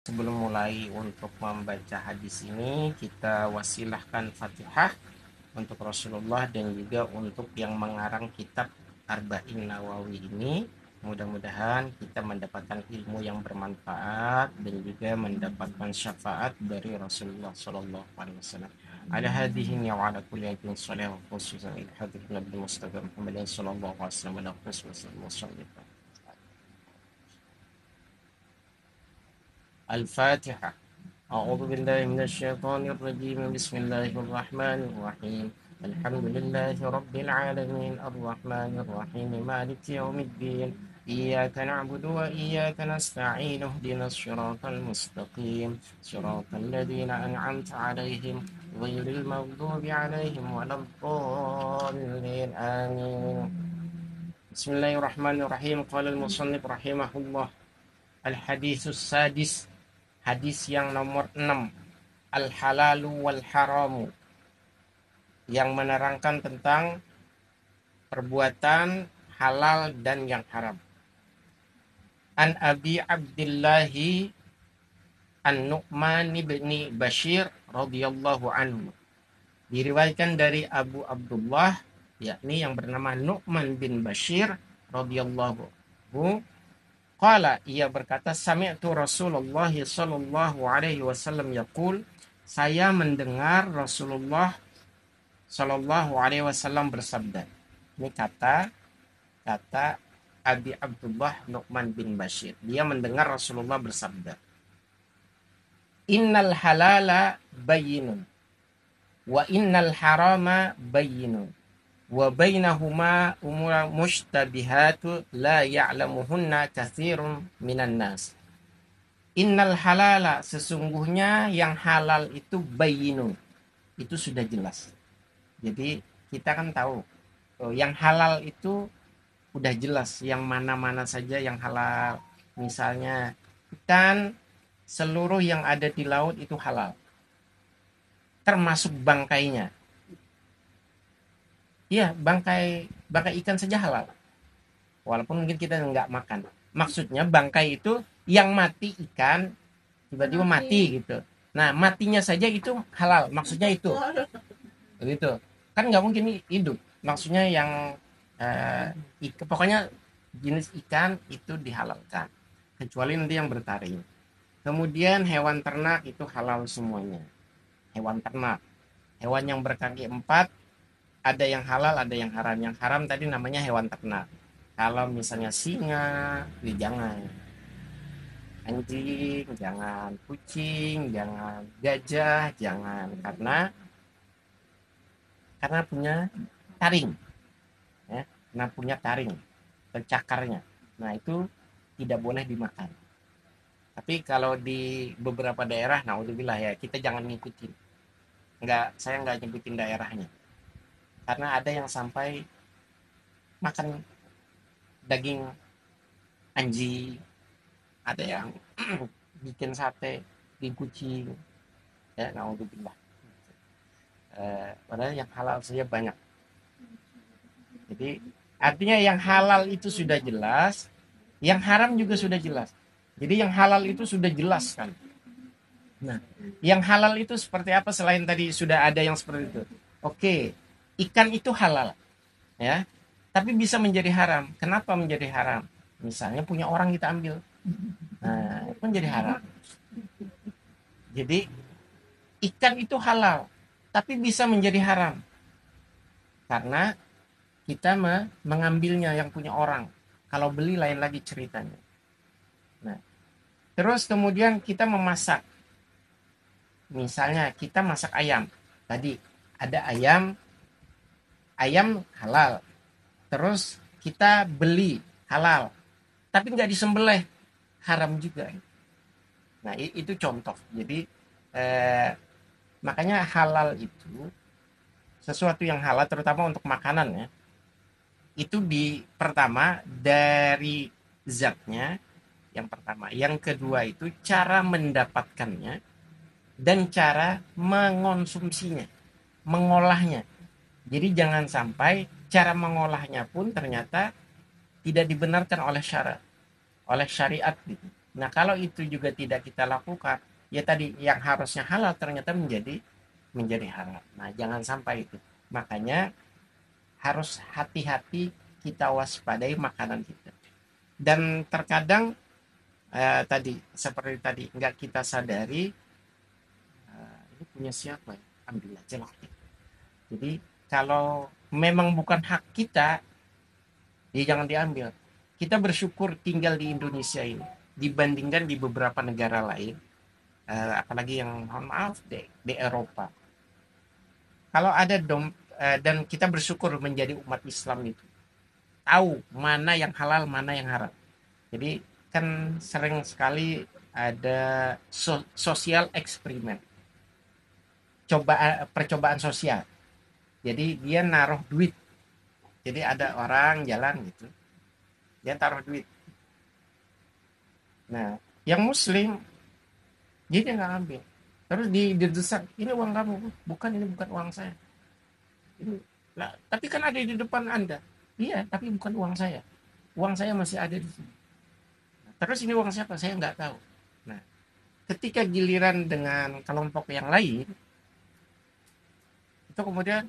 Sebelum mulai untuk membaca hadis ini, kita wasilahkan Fatihah untuk Rasulullah dan juga untuk yang mengarang kitab Arba'in Nawawi ini. Mudah-mudahan kita mendapatkan ilmu yang bermanfaat dan juga mendapatkan syafaat dari Rasulullah Sallallahu Alaihi Wasallam. Ada hadihin wa ala kulli ayatin salih khususan ila hadith Nabi Mustafa Muhammadin Sallallahu Alaihi Wasallam ala khususan Al-Fatihah. أعوذ بالله من الشيطان الرجيم بسم الله الرحمن الرحيم الحمد لله رب العالمين الرحمن الرحيم مالك يوم الدين إياك نعبد وإياك نستعين اهدنا الصراط المستقيم صراط الذين أنعمت عليهم غير المغضوب عليهم ولا الضالين آمين بسم الله الرحمن الرحيم قال المصنف رحمه الله الحديث السادس hadis yang nomor 6, al-halalu wal haramu, yang menerangkan tentang perbuatan halal dan yang haram. An Abi Abdillahi An-Nu'man ibni Bashir radhiyallahu anhu. Diriwayatkan dari Abu Abdullah, yakni yang bernama Nu'man bin Bashir radhiyallahu anhu. Qala, ia berkata, sami'tu Rasulullah sallallahu alaihi wasallam yaqul, saya mendengar Rasulullah sallallahu alaihi wasallam bersabda. Ini kata Abi Abdullah Nu'man bin Bashir. Dia mendengar Rasulullah bersabda, innal halala bayyinun wa innal harama bayyinun wa bainahuma umur mushtabihatu la ya'lamuhunna katsirun minan nas. Innal halala, sesungguhnya yang halal itu bayyinun, itu sudah jelas. Jadi kita kan tahu yang halal itu udah jelas, yang mana-mana saja yang halal. Misalnya ikan, seluruh yang ada di laut itu halal, termasuk bangkainya. Iya, bangkai ikan saja halal. Walaupun mungkin kita nggak makan. Maksudnya bangkai itu yang mati ikan, tiba-tiba mati gitu. Nah, matinya saja itu halal. Maksudnya itu. Begitu. Kan nggak mungkin hidup. Maksudnya yang pokoknya jenis ikan itu dihalalkan. Kecuali nanti yang bertaring. Kemudian hewan ternak itu halal semuanya. Hewan ternak. Hewan yang berkaki 4, ada yang halal, ada yang haram. Yang haram tadi namanya hewan ternak. Kalau misalnya singa, ya jangan. Anjing, jangan. Kucing, jangan. Gajah, jangan. Karena punya taring. Ya, karena punya taring. Cakarnya. Nah, itu tidak boleh dimakan. Tapi kalau di beberapa daerah, naudzubillah ya, kita jangan ngikutin. Saya nggak nyebutin daerahnya. Karena ada yang sampai makan daging anjing, ada yang bikin sate di kucing, ya naudzubillah. Padahal yang halal saja banyak. Jadi artinya yang halal itu sudah jelas, yang haram juga sudah jelas. Jadi yang halal itu sudah jelas kan. Nah, yang halal itu seperti apa selain tadi sudah ada yang seperti itu? Oke, ikan itu halal, ya. Tapi bisa menjadi haram. Kenapa menjadi haram? Misalnya punya orang kita ambil. Nah, itu menjadi haram. Jadi ikan itu halal, tapi bisa menjadi haram. Karena kita mengambilnya yang punya orang. Kalau beli lain lagi ceritanya. Nah, terus kemudian kita memasak. Misalnya kita masak ayam. Tadi ada ayam halal. Terus kita beli halal, tapi nggak disembelih, haram juga. Nah, itu contoh. Jadi makanya halal itu sesuatu yang halal, terutama untuk makanan ya. Itu pertama dari zatnya, yang pertama. Yang kedua itu cara mendapatkannya dan cara mengonsumsinya, mengolahnya. Jadi jangan sampai cara mengolahnya pun ternyata tidak dibenarkan oleh syariat gitu. Nah, kalau itu juga tidak kita lakukan, ya tadi yang harusnya halal ternyata menjadi haram. Nah, jangan sampai itu. Makanya harus hati-hati kita waspadai makanan kita. Dan terkadang tadi seperti tadi nggak kita sadari, ini punya siapa ya? Ambil aja lah. Jadi kalau memang bukan hak kita, ya jangan diambil. Kita bersyukur tinggal di Indonesia ini dibandingkan di beberapa negara lain, apalagi yang mohon maaf di Eropa. Kalau ada dan kita bersyukur menjadi umat Islam itu tahu mana yang halal, mana yang haram. Jadi kan sering sekali ada sosial eksperimen, percobaan sosial. Jadi dia naruh duit. Jadi ada orang jalan gitu, dia taruh duit. Nah, yang Muslim dia nggak ambil. Terus didesak, ini uang kamu, bukan, ini bukan uang saya. Ini, lah, tapi kan ada di depan Anda. Iya, tapi bukan uang saya. Uang saya masih ada di sini. Terus ini uang siapa? Saya nggak tahu. Nah, ketika giliran dengan kelompok yang lain, itu kemudian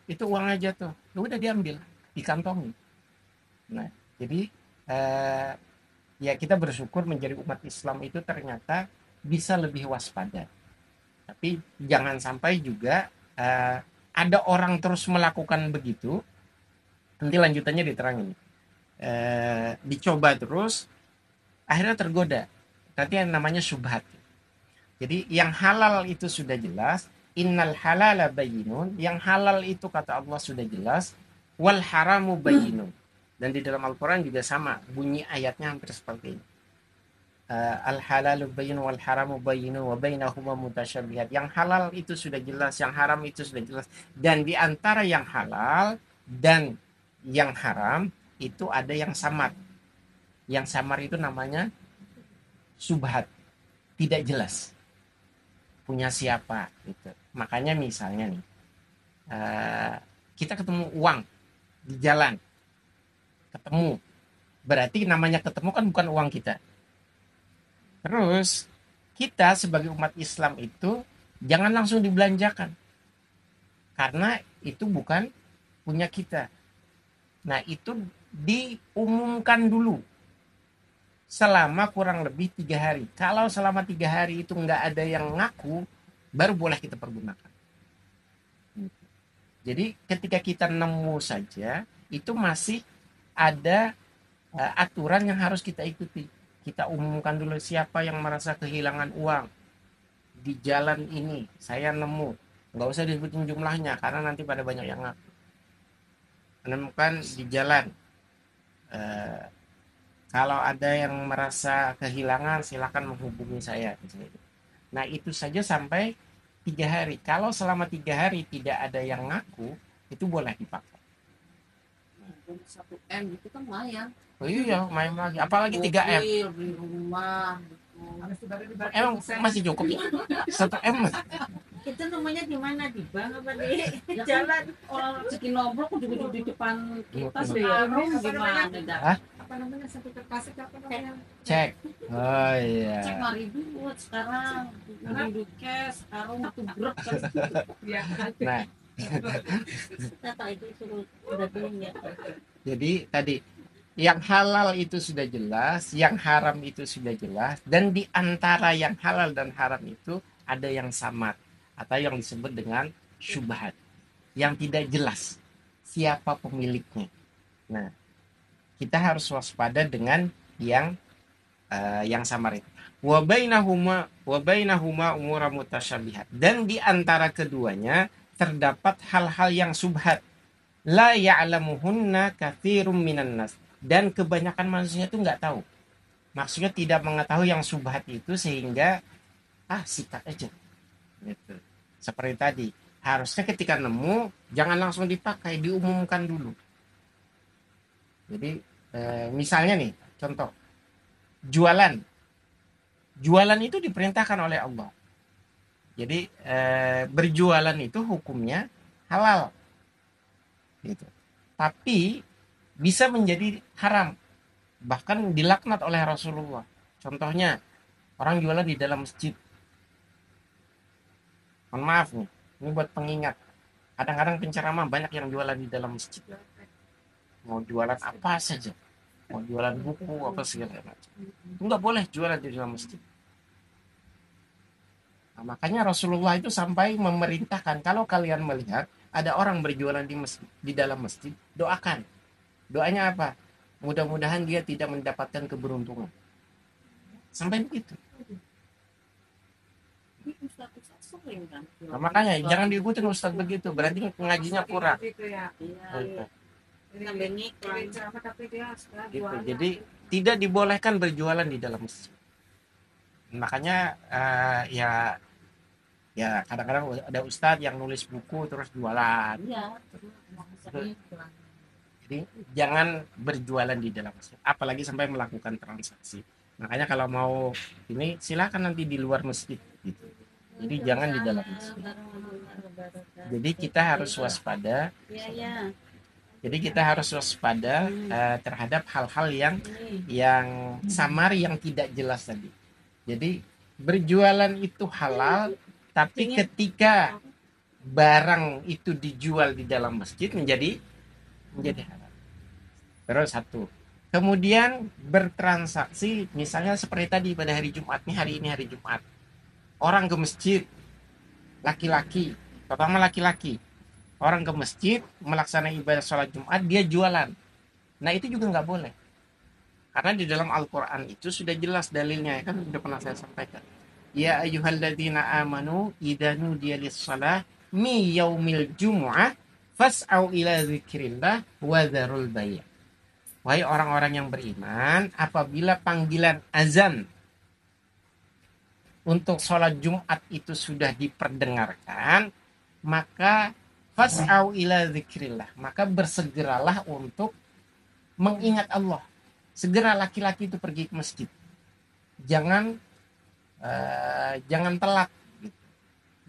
itu uang aja tuh, ya udah diambil, dikantongi. Nah, jadi eh, ya kita bersyukur menjadi umat Islam itu ternyata bisa lebih waspada. Tapi jangan sampai juga ada orang terus melakukan begitu, nanti lanjutannya diterangin. Dicoba terus, akhirnya tergoda. Nanti yang namanya syubhat. Jadi yang halal itu sudah jelas, innal halala bayyinun, yang halal itu kata Allah sudah jelas, wal haramu bayyinun. Dan di dalam Al-Quran juga sama, bunyi ayatnya hampir seperti ini. Al halalu bayyin wal haramu bayyinun wa bainahuma mutasyabihat. Yang halal itu sudah jelas, yang haram itu sudah jelas. Dan di antara yang halal dan yang haram itu ada yang samar. Yang samar itu namanya subhat, tidak jelas. Punya siapa gitu. Makanya misalnya nih, kita ketemu uang di jalan, ketemu. Berarti namanya ketemu kan bukan uang kita. Terus kita sebagai umat Islam itu jangan langsung dibelanjakan. Karena itu bukan punya kita. Nah, itu diumumkan dulu selama kurang lebih 3 hari. Kalau selama 3 hari itu nggak ada yang ngaku, baru boleh kita pergunakan. Jadi ketika kita nemu saja, itu masih ada aturan yang harus kita ikuti. Kita umumkan dulu siapa yang merasa kehilangan uang di jalan ini. Saya nemu, nggak usah disebutin jumlahnya karena nanti pada banyak yang ngaku. Menemukan di jalan. Kalau ada yang merasa kehilangan, silakan menghubungi saya. Nah itu saja sampai 3 hari. Kalau selama 3 hari tidak ada yang ngaku, itu boleh dipakai. 1 M itu kan lumayan. Oh iya, main lagi. Apalagi 3 M. Beli rumah gitu. Emang masih cukup ya? 1 M. Itu namanya di mana, di bank apa di jalan orang Cikinobrol juga di depan kita sekarang gimana dah? Apa namanya sampai ke Tasik apa namanya? Cek. Oh iya. Cek 5.000 buat sekarang. Di cash sekarang itu berat kan. Nah, Kata itu suruh udah ya. jadi tadi yang halal itu sudah jelas, yang haram itu sudah jelas, dan di antara yang halal dan haram itu ada yang samar atau yang disebut dengan syubhat, yang tidak jelas siapa pemiliknya. Nah, kita harus waspada dengan yang samar itu. Wa bainahuma umura mutasyabihat. Dan di antara keduanya terdapat hal-hal yang subhat. La ya'lamuhunna katsirum minan nas. Dan kebanyakan manusia itu nggak tahu. Maksudnya tidak mengetahui yang subhat itu sehingga sikat aja. Gitu. Seperti tadi, harusnya ketika nemu jangan langsung dipakai, diumumkan dulu. Jadi misalnya nih, contoh jualan itu diperintahkan oleh Allah. Jadi berjualan itu hukumnya halal, gitu. Tapi bisa menjadi haram, bahkan dilaknat oleh Rasulullah. Contohnya, orang jualan di dalam masjid. Mohon maaf nih, ini buat pengingat. Kadang-kadang penceramah banyak yang jualan di dalam masjid. Mau jualan apa saja. Mau jualan buku, apa segala macam. Enggak boleh jualan di dalam masjid. Nah, makanya Rasulullah itu sampai memerintahkan, kalau kalian melihat ada orang berjualan di dalam masjid, doakan. Doanya apa? Mudah-mudahan dia tidak mendapatkan keberuntungan. Sampai begitu. Nah, makanya jangan diikutin Ustadz begitu, berarti ngajinya kurang. Gitu. Jadi tidak dibolehkan berjualan di dalam masjid. Makanya ya kadang-kadang ada Ustadz yang nulis buku terus jualan. Jadi jangan berjualan di dalam masjid, apalagi sampai melakukan transaksi. Makanya kalau mau ini silakan nanti di luar masjid gitu. Jadi jangan di dalam masjid. Jadi kita harus waspada. Jadi kita harus waspada terhadap hal-hal yang samar, yang tidak jelas tadi. Jadi berjualan itu halal, tapi ketika barang itu dijual di dalam masjid menjadi halal. Terus satu. Kemudian bertransaksi, misalnya seperti tadi pada hari Jumat nih, hari ini hari Jumat. Orang ke masjid, laki-laki, terutama laki-laki. Orang ke masjid melaksanakan ibadah sholat Jumat, dia jualan. Nah itu juga nggak boleh. Karena di dalam Al-Quran itu sudah jelas dalilnya, kan sudah pernah saya sampaikan. Ya ayyuhalladzina amanu idza nudiya lis-shalah mi yaumil jumu'ah fas'au ila dzikrillah wa dzarul bai'. Wahai orang-orang yang beriman, apabila panggilan azan untuk sholat Jumat itu sudah diperdengarkan, maka fas'au ila dzikrillah, maka bersegeralah untuk mengingat Allah. Segera laki-laki itu pergi ke masjid. Jangan telat gitu.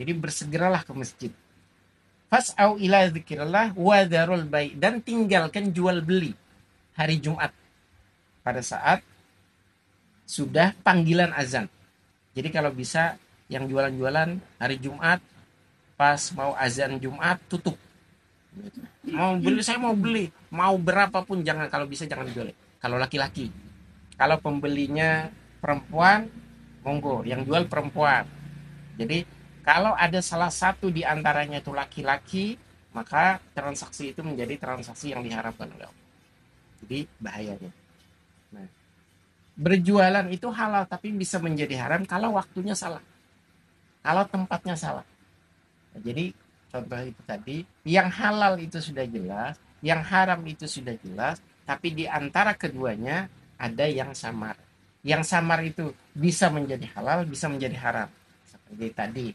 Jadi bersegeralah ke masjid. Fas'au ila dzikrillah wa dzarul bai', dan tinggalkan jual beli hari Jumat pada saat sudah panggilan azan. Jadi kalau bisa yang jualan-jualan hari Jumat pas mau azan Jumat tutup. Mau beli, saya mau beli, mau berapapun jangan, kalau bisa jangan dijual. Kalau laki-laki, kalau pembelinya perempuan, monggo, yang jual perempuan. Jadi kalau ada salah satu di antaranya itu laki-laki, maka transaksi itu menjadi transaksi yang diharapkan oleh Allah. Jadi bahayanya. Nah, berjualan itu halal, tapi bisa menjadi haram kalau waktunya salah, kalau tempatnya salah. Nah, jadi contoh itu tadi, yang halal itu sudah jelas, yang haram itu sudah jelas, tapi di antara keduanya ada yang samar. Yang samar itu bisa menjadi halal, bisa menjadi haram. Seperti tadi,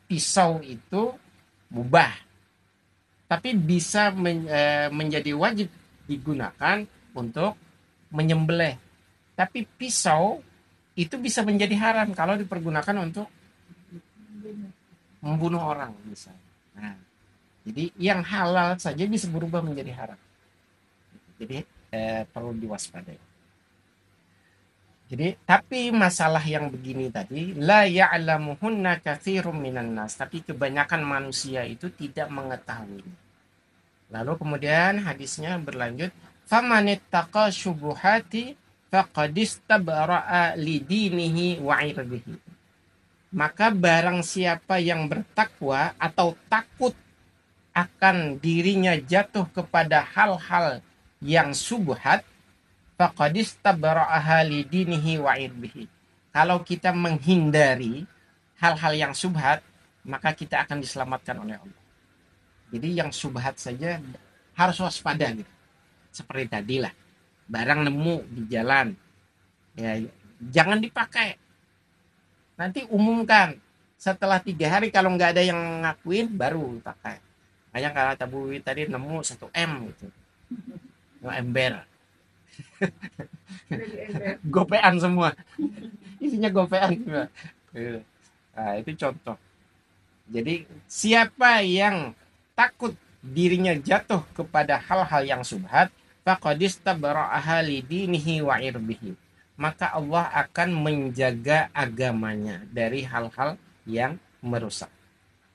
pisau itu mubah, tapi bisa menjadi wajib digunakan untuk menyembelih. Tapi pisau itu bisa menjadi haram kalau dipergunakan untuk membunuh orang misalnya. Nah, jadi yang halal saja bisa berubah menjadi haram. Jadi perlu diwaspadai. Jadi tapi masalah yang begini tadi, la ya'lamuhunna katsirum minan nas, tapi kebanyakan manusia itu tidak mengetahui. Lalu kemudian hadisnya berlanjut, famanittaqa syubuhati faqad istabra'a lidinihi wa 'irdihi. Maka barang siapa yang bertakwa atau takut akan dirinya jatuh kepada hal-hal yang subhat, faqad istabra'a lidinihi wa 'irdihi. Kalau kita menghindari hal-hal yang subhat, maka kita akan diselamatkan oleh Allah. Jadi yang subhat saja harus waspada gitu. Seperti tadi lah, barang nemu di jalan, ya jangan dipakai. Nanti umumkan setelah 3 hari, kalau nggak ada yang ngakuin baru pakai. Hanya kalau Tabu tadi nemu 1 M gitu, ember, gopean semua, isinya gopean juga. Nah, itu contoh. Jadi siapa yang takut dirinya jatuh kepada hal-hal yang subhat, faqad istabra'a lidinihi wa 'irdihi, maka Allah akan menjaga agamanya dari hal-hal yang merusak.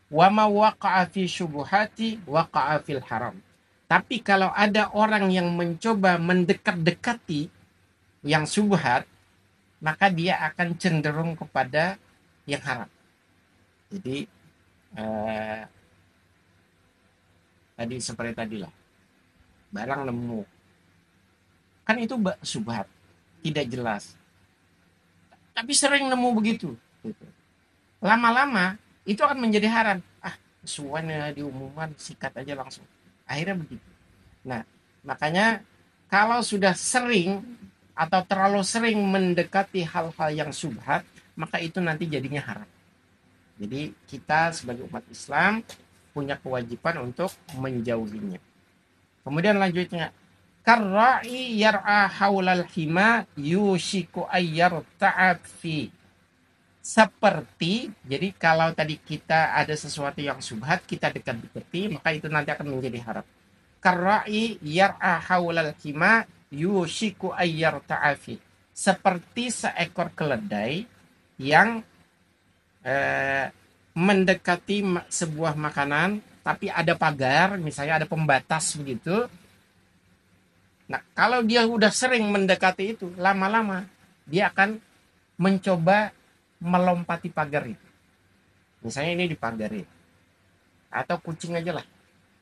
Wa ma waqa'a fi syubuhati waqa'a fil haram. Tapi kalau ada orang yang mencoba mendekat-dekati yang syubhat, maka dia akan cenderung kepada yang haram. Jadi tadi seperti tadilah, barang nemu, kan itu syubhat, tidak jelas. Tapi sering nemu begitu. Gitu. Lama-lama itu akan menjadi haram. Sesuai diumuman, sikat aja langsung. Akhirnya begitu. Nah, makanya kalau sudah sering atau terlalu sering mendekati hal-hal yang syubhat, maka itu nanti jadinya haram. Jadi kita sebagai umat Islam punya kewajiban untuk menjauhinya. Kemudian lanjutnya, karra'i yar'a haulal hima yushiku ayyar ta'afi. Seperti, jadi kalau tadi kita ada sesuatu yang syubhat, kita dekat-dekati, maka itu nanti akan menjadi haram. Karra'i yar'a haulal hima yushiku ayyar ta'afi. Seperti seekor keledai yang mendekati sebuah makanan, tapi ada pagar, misalnya ada pembatas begitu. Nah, kalau dia udah sering mendekati itu, lama-lama dia akan mencoba melompati pagar itu. Misalnya ini dipagari. Atau kucing aja lah.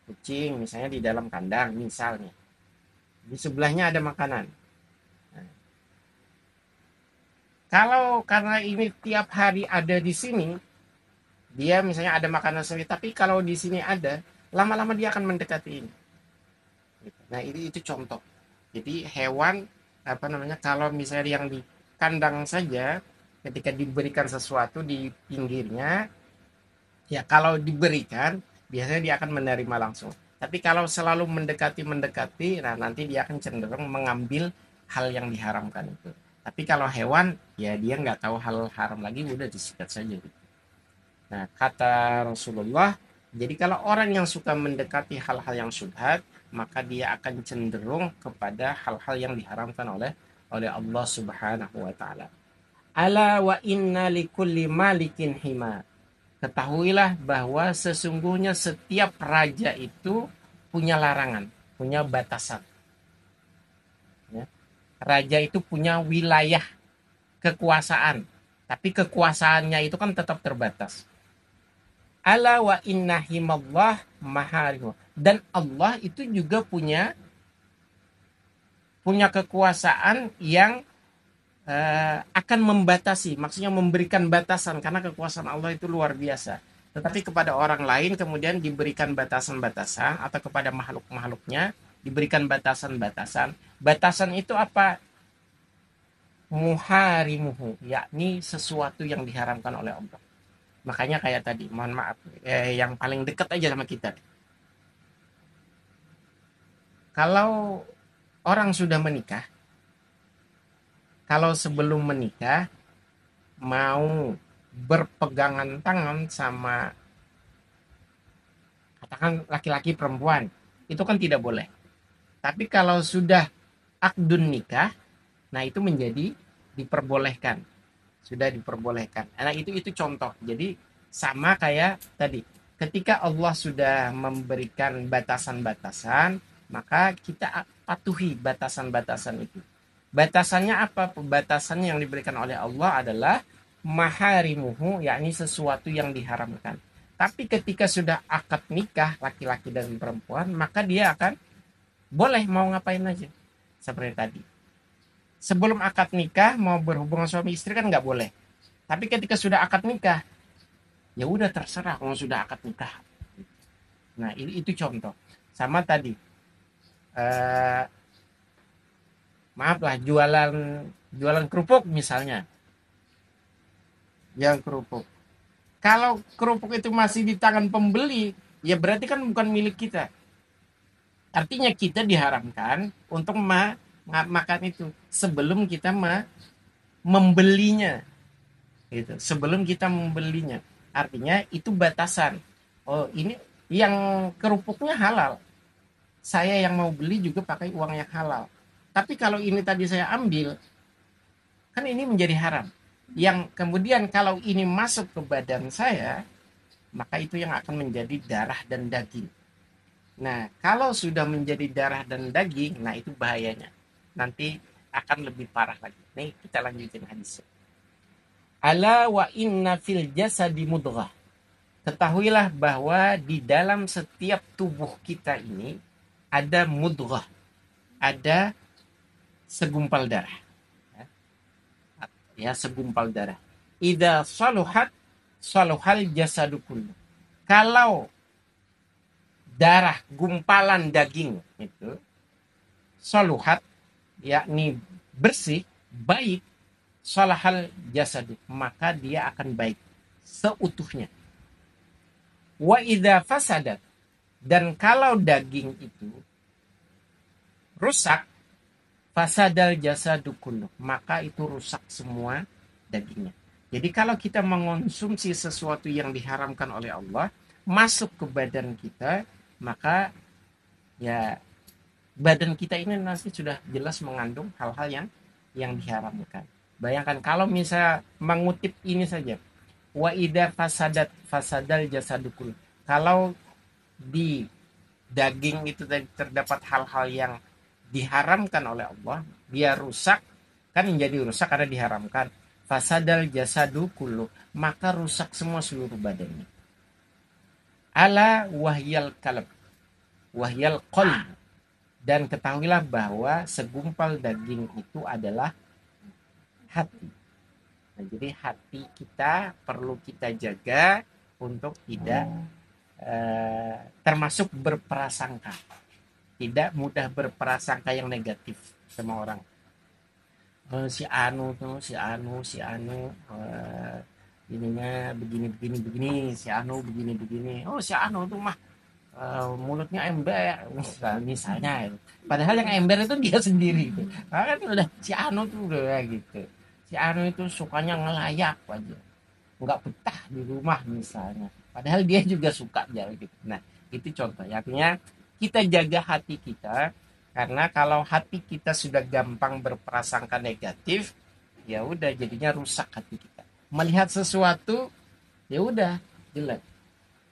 Kucing misalnya di dalam kandang misalnya. Di sebelahnya ada makanan. Nah, kalau karena ini tiap hari ada di sini, dia misalnya ada makanan sendiri, tapi kalau di sini ada, lama-lama dia akan mendekati ini. Nah, itu contoh. Jadi hewan kalau misalnya yang di kandang saja, ketika diberikan sesuatu di pinggirnya, ya kalau diberikan biasanya dia akan menerima langsung. Tapi kalau selalu mendekati, nah nanti dia akan cenderung mengambil hal yang diharamkan itu. Tapi kalau hewan, ya dia nggak tahu hal haram lagi, udah disikat saja. Nah, kata Rasulullah, jadi kalau orang yang suka mendekati hal-hal yang syubhat, maka dia akan cenderung kepada hal-hal yang diharamkan oleh Allah Subhanahu wa taala. Ala wa inna likulli malikin hima. Ketahuilah bahwa sesungguhnya setiap raja itu punya larangan, punya batasan. Ya. Raja itu punya wilayah kekuasaan, tapi kekuasaannya itu kan tetap terbatas. Ala wa inna himallah maharimu. Dan Allah itu juga punya kekuasaan yang akan membatasi, maksudnya memberikan batasan, karena kekuasaan Allah itu luar biasa. Tetapi kepada orang lain kemudian diberikan batasan-batasan, atau kepada makhluk-makhluknya diberikan batasan-batasan. Batasan itu apa? Muharimuhu, yakni sesuatu yang diharamkan oleh Allah. Makanya kayak tadi, mohon maaf, yang paling dekat aja sama kita. Kalau orang sudah menikah, kalau sebelum menikah mau berpegangan tangan sama katakan laki-laki perempuan, itu kan tidak boleh. Tapi kalau sudah akdun nikah, nah itu menjadi diperbolehkan. Sudah diperbolehkan. Nah itu contoh. Jadi sama kayak tadi. Ketika Allah sudah memberikan batasan-batasan, maka kita patuhi batasan-batasan itu. Batasannya apa? Batasannya yang diberikan oleh Allah adalah maharimuhu, yakni sesuatu yang diharamkan. Tapi ketika sudah akad nikah laki-laki dan perempuan, maka dia akan boleh mau ngapain aja. Seperti tadi. Sebelum akad nikah mau berhubungan suami istri kan nggak boleh. Tapi ketika sudah akad nikah, ya udah terserah kalau sudah akad nikah. Nah itu contoh. Sama tadi. Maaflah, jualan kerupuk misalnya. Yang kerupuk. Kalau kerupuk itu masih di tangan pembeli, ya berarti kan bukan milik kita. Artinya kita diharamkan untuk makan itu sebelum kita membelinya. Gitu. Sebelum kita membelinya. Artinya itu batasan. Oh, ini yang kerupuknya halal. Saya yang mau beli juga pakai uang yang halal. Tapi kalau ini tadi saya ambil, kan ini menjadi haram. Yang kemudian kalau ini masuk ke badan saya, maka itu yang akan menjadi darah dan daging. Nah, kalau sudah menjadi darah dan daging, nah itu bahayanya. Nanti akan lebih parah lagi. Nih, kita lanjutin hadisnya. Ala wa inna fil jasadi mudghah. Ketahuilah bahwa di dalam setiap tubuh kita ini ada mudghah, ada segumpal darah. Ya, segumpal darah. Idza saluhat saluhal jasadu kullu. Kalau darah gumpalan daging itu saluhat, yakni bersih, baik, salahal jasadu, maka dia akan baik seutuhnya. Wa idza fasadat, dan kalau daging itu rusak, fasadal jasadu kullu, maka itu rusak semua dagingnya. Jadi kalau kita mengonsumsi sesuatu yang diharamkan oleh Allah masuk ke badan kita, maka ya badan kita ini nanti sudah jelas mengandung hal-hal yang diharamkan. Bayangkan kalau misalnya mengutip ini saja, wa idza fasadat fasadal jasadukul. Kalau di daging itu terdapat hal-hal yang diharamkan oleh Allah, dia rusak, kan menjadi rusak karena diharamkan. Fasadal jasadu kullu, maka rusak semua seluruh badannya. Ala wahyal kalb, wahyal qalb, dan ketahuilah bahwa segumpal daging itu adalah hati. Nah, jadi hati kita perlu kita jaga untuk tidak termasuk berprasangka, tidak mudah berprasangka yang negatif sama orang. Si anu ininya begini, si anu begini. Oh, si anu tuh mah mulutnya ember misalnya. Padahal yang ember itu dia sendiri gitu. Kan udah si anu tuh udah gitu. Si anu itu sukanya ngelayak aja, nggak betah di rumah misalnya. Padahal dia juga suka jalan gitu. Nah, itu contoh. Artinya kita jaga hati kita, karena kalau hati kita sudah gampang berprasangka negatif, ya udah jadinya rusak hati kita. Melihat sesuatu, ya udah jelek.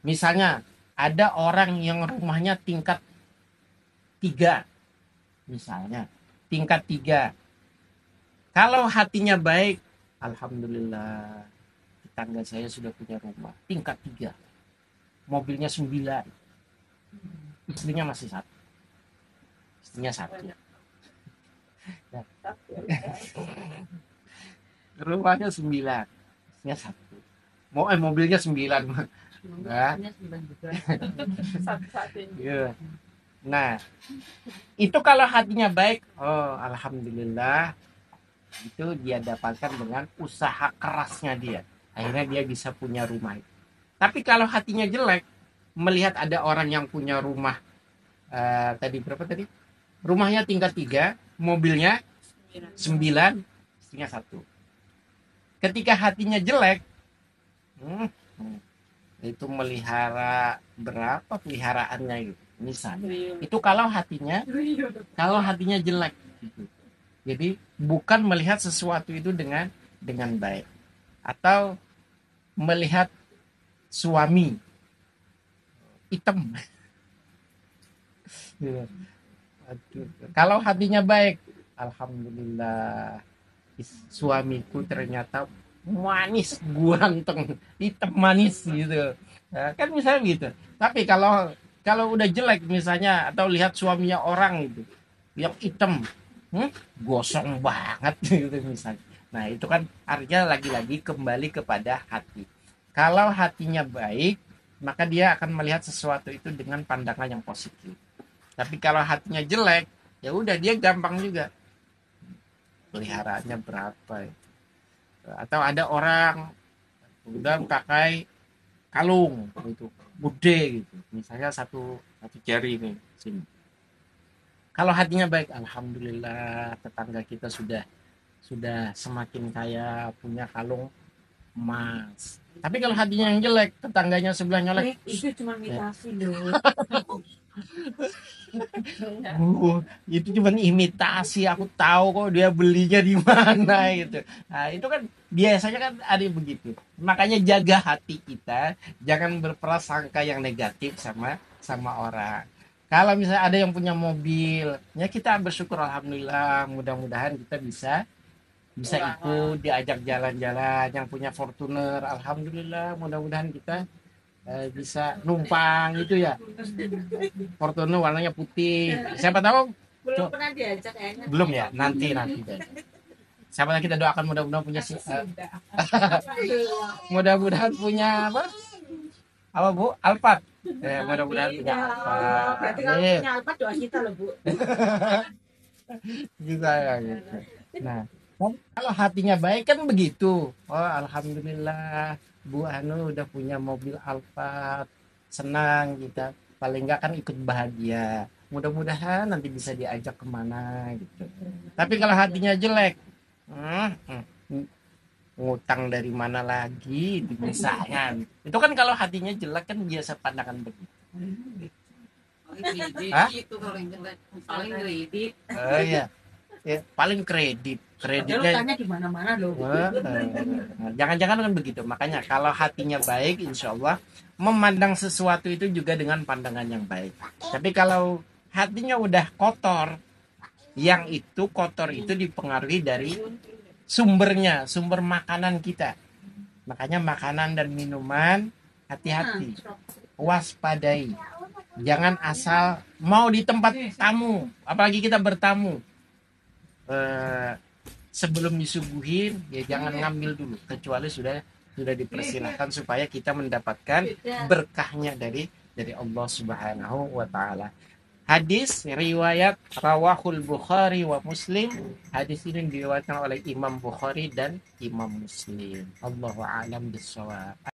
Misalnya ada orang yang rumahnya tingkat 3, misalnya tingkat 3. Kalau hatinya baik, alhamdulillah, tetangga saya sudah punya rumah tingkat 3, mobilnya 9, istrinya masih 1, istrinya 1. Nah, rumahnya 9, istrinya 1. Mobilnya 9. Nah, iya. Nah, itu kalau hatinya baik, oh alhamdulillah, itu dia dapatkan dengan usaha kerasnya dia. Akhirnya dia bisa punya rumah. Tapi kalau hatinya jelek, melihat ada orang yang punya rumah tadi berapa tadi? Rumahnya tingkat 3, mobilnya 9, istrinya 1. Ketika hatinya jelek, itu melihara berapa peliharaannya gitu. Misalnya, itu kalau hatinya jelek gitu. Jadi bukan melihat sesuatu itu dengan baik, atau melihat suami hitam. Kalau hatinya baik, alhamdulillah, suamiku ternyata manis, ganteng, hitam manis gitu. Nah, kan misalnya gitu. Tapi kalau udah jelek misalnya, atau lihat suaminya orang itu yang hitam, gosong banget gitu misalnya. Nah, itu kan artinya lagi-lagi kembali kepada hati. Kalau hatinya baik, maka dia akan melihat sesuatu itu dengan pandangan yang positif. Tapi kalau hatinya jelek, ya udah dia gampang juga. Peliharaannya berapa ya? Atau ada orang udah pakai kalung itu gede gitu. Misalnya satu jari nih sini. Kalau hatinya baik, alhamdulillah, tetangga kita sudah semakin kaya, punya kalung Mas. Tapi kalau hatinya yang jelek, tetangganya sebelah nyolek, Itu cuma imitasi loh. itu cuma imitasi. Aku tahu kok dia belinya di mana gitu. Nah, itu kan biasanya kan ada yang begitu. Makanya jaga hati kita, jangan berprasangka yang negatif sama sama orang. Kalau misalnya ada yang punya mobil, ya kita bersyukur alhamdulillah, mudah-mudahan kita bisa bisa ikut diajak jalan-jalan. Yang punya Fortuner, alhamdulillah, mudah-mudahan kita bisa numpang itu ya. Fortuner warnanya putih. Siapa tahu Belum pernah diajak kayaknya. belum ya, nanti deh. Siapa tahu kita doakan mudah-mudahan punya mudah-mudahan punya apa Bu? Alphard. Mudah-mudahan punya Alphard. Berarti kalau punya Alphard doa kita loh Bu. Bisa ya gitu. Nah, kalau hatinya baik kan begitu. Oh, alhamdulillah Bu Anu udah punya mobil Alphard. Senang kita. Paling enggak kan ikut bahagia. Mudah-mudahan nanti bisa diajak kemana gitu. Tapi kalau hatinya jelek, ngutang dari mana lagi misalkan. Itu kan kalau hatinya jelek kan biasa pandangan begitu. Hah? Itu kalau yang jelek paling kredit. Oh iya. Ya, paling kreditnya Tanya di mana-mana loh. jangan-jangan kan begitu. Makanya kalau hatinya baik, insya Allah memandang sesuatu itu juga dengan pandangan yang baik. Tapi kalau hatinya udah kotor, yang itu kotor itu dipengaruhi dari sumbernya, sumber makanan kita. Makanya makanan dan minuman hati-hati, waspadai. Jangan asal mau di tempat tamu, apalagi kita bertamu. Sebelum disuguhin ya jangan ngambil dulu kecuali sudah dipersilahkan supaya kita mendapatkan berkahnya dari Allah Subhanahu wa taala. Hadis riwayat rawahul Bukhari wa Muslim. Hadis ini diriwayatkan oleh Imam Bukhari dan Imam Muslim. Allahu a'lam bishawab.